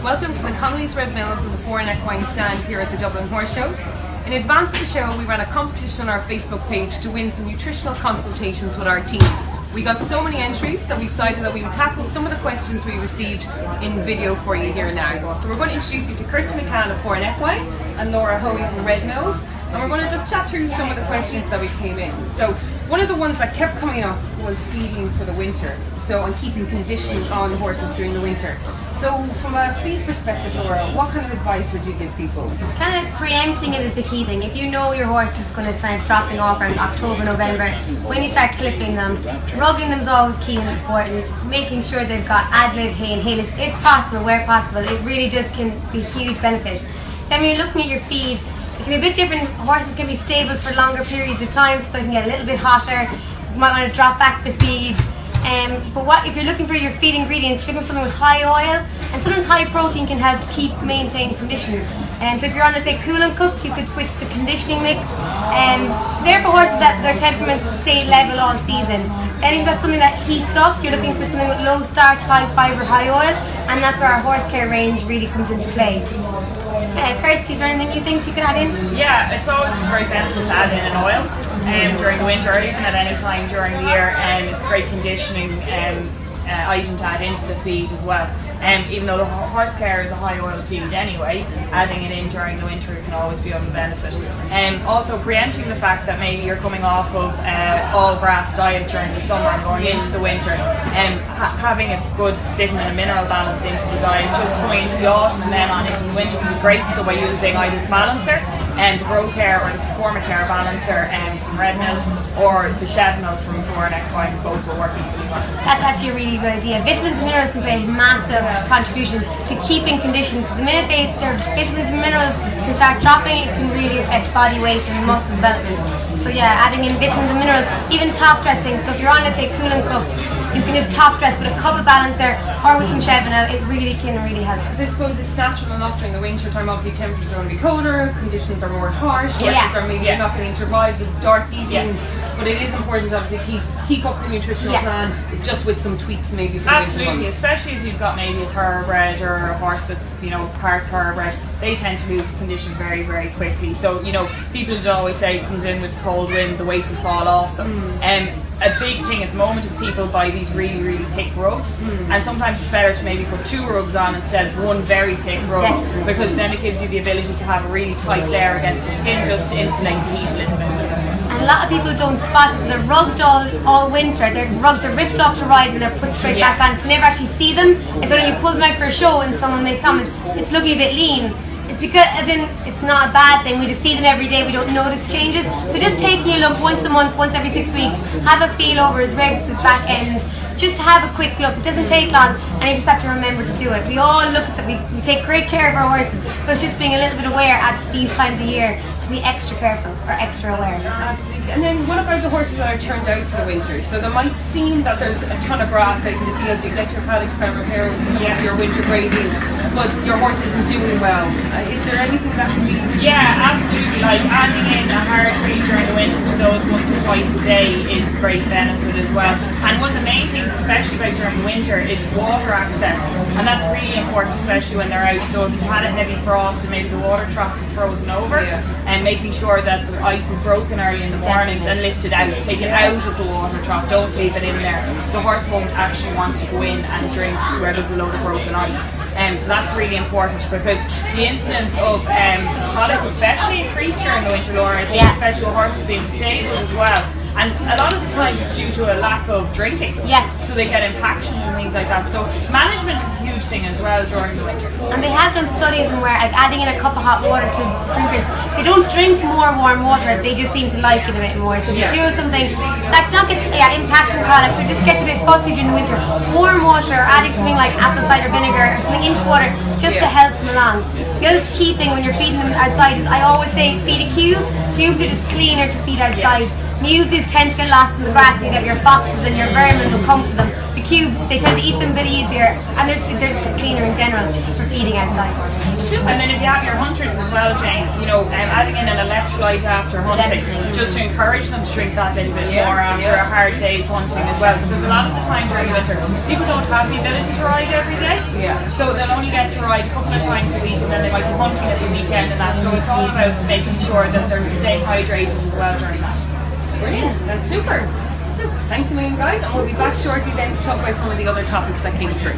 Welcome to the Connolly's Red Mills and the Foreign Equine stand here at the Dublin Horse Show. In advance of the show, we ran a competition on our Facebook page to win some nutritional consultations with our team. We got so many entries that we decided that we would tackle some of the questions we received in video for you here now. So we're going to introduce you to Kirsty McCann of Foreign Equine and Laura Hoey from Red Mills, and we're going to just chat through some of the questions that we came in. So one of the ones that kept coming up was feeding for the winter, and keeping condition on horses during the winter. So from a feed perspective, Laura, what kind of advice would you give people? Kind of preempting it is the key thing. If you know your horse is going to start dropping off around October, November, when you start clipping them, rugging them is always key and important. Making sure they've got ad-lib hay and haylage, if possible, where possible. It really just can be a huge benefit. Then when you're looking at your feed, it can be a bit different. Horses can be stable for longer periods of time, so they can get a little bit hotter. You might want to drop back the feed. But if you're looking for your feed ingredients, you're looking for something with high oil, and sometimes high protein can help to maintain condition. So if you're on, let's say, cool and cooked, you could switch the conditioning mix. They're for horses that their temperaments stay level all season. Then you've got something that heats up. You're looking for something with low starch, high fibre, high oil, and that's where our horse care range really comes into play. Kirsty, is there anything you think you could add in? Yeah, it's always a great benefit to add in an oil during the winter, or even at any time during the year, and it's a great conditioning item to add into the feed as well. Even though the horse care is a high oil feed anyway, adding it in during the winter can always be of a benefit. Also preempting the fact that maybe you're coming off of all grass diet during the summer and going into the winter, having a good vitamin and mineral balance into the diet just coming into the autumn and then on into the winter would be great. So by using either the Balancer and the Grow Care or the Performa Care Balancer from Red Mills or the Chevenol from Foreign Equine, both were working really well. That's actually a really good idea. Vitamins and minerals can play a massive contribution to keeping condition, because the minute their vitamins and minerals can start dropping, it can really affect body weight and muscle development. So yeah, adding in vitamins and minerals, even top dressing. So if you're on, let's say, cool and cooked, you can just top dress with a cup of Balancer or with some Chevenol. It really can help. Because I suppose it's natural enough during the winter time. Obviously temperatures are going to be colder, conditions are more harsh, horses are maybe not going to survive the dark evenings, but it is important to obviously keep up the nutritional plan, just with some tweaks maybe for the Absolutely, winter months. especially if you've got maybe a thoroughbred or a horse that's part thoroughbred. They tend to lose condition very, very quickly. So people would always say it comes in with the cold wind, the weight will fall off them. A big thing at the moment is people buy these really, really thick rugs, and sometimes it's better to maybe put 2 rugs on instead of one very thick rug, because then it gives you the ability to have a really tight layer against the skin just to insulate the heat a little bit. And a lot of people don't spot it. They're rugged all winter. Their rugs are ripped off to ride and they're put straight back on. So you never actually see them. It's when you pull them out for a show and someone may comment, it's looking a bit lean. It's because it's not a bad thing. We just see them every day. We don't notice changes. So just taking a look once a month, once every 6 weeks, have a feel over his ribs, his back end. Just have a quick look. It doesn't take long, and you just have to remember to do it. We all look at them. We take great care of our horses, but it's just being a little bit aware at these times of year to be extra careful or extra aware. Absolutely. And then what about the horses that are turned out for the winter? So there might seem that there's a ton of grass out in the field. You've let your paddocks been repaired with some of your winter grazing, but your horse isn't doing well. Is there anything that can be? Yeah, absolutely. Like adding in a hard feed during the winter to those once or twice a day is a great benefit as well. And one of the main things, especially about during the winter, is water access, and that's really important, especially when they're out. So if you've had a heavy frost and maybe the water troughs have frozen over, and making sure that the ice is broken early in the mornings and lifted out, take it out of the water trough, don't leave it in there. So horse won't actually want to go in and drink where there's a load of broken ice. So that's really important, because the incidence of colic especially increased during the winter, Laura. I think especially with horses being stable as well. And a lot of the times it's due to a lack of drinking. So they get impactions and things like that. So management is a huge thing as well during the winter. And they have done studies where adding in a cup of hot water to drinkers, they don't drink more warm water, they just seem to like it a bit more. So if you do something like not get impaction products or just gets a bit fussy during the winter, warm water or adding something like apple cider vinegar or something into water just to help them along. The other key thing when you're feeding them outside is I always say feed a cube. Cubes are just cleaner to feed outside. Muses tend to get lost in the grass, and you get your foxes and your vermin will come to them. The cubes, they tend to eat them a bit easier, and they're just cleaner in general for feeding outside. And then if you have your hunters as well, Jane, adding in an electrolyte after hunting, just to encourage them to drink that little bit more after a hard day's hunting as well. Because a lot of the time during winter, people don't have the ability to ride every day. Yeah. So they'll only get to ride a couple of times a week, and then they might be hunting at the weekend and that. So it's all about making sure that they're staying hydrated as well during that. Brilliant, that's super. Thanks a million, guys, and we'll be back shortly then to talk about some of the other topics that came through.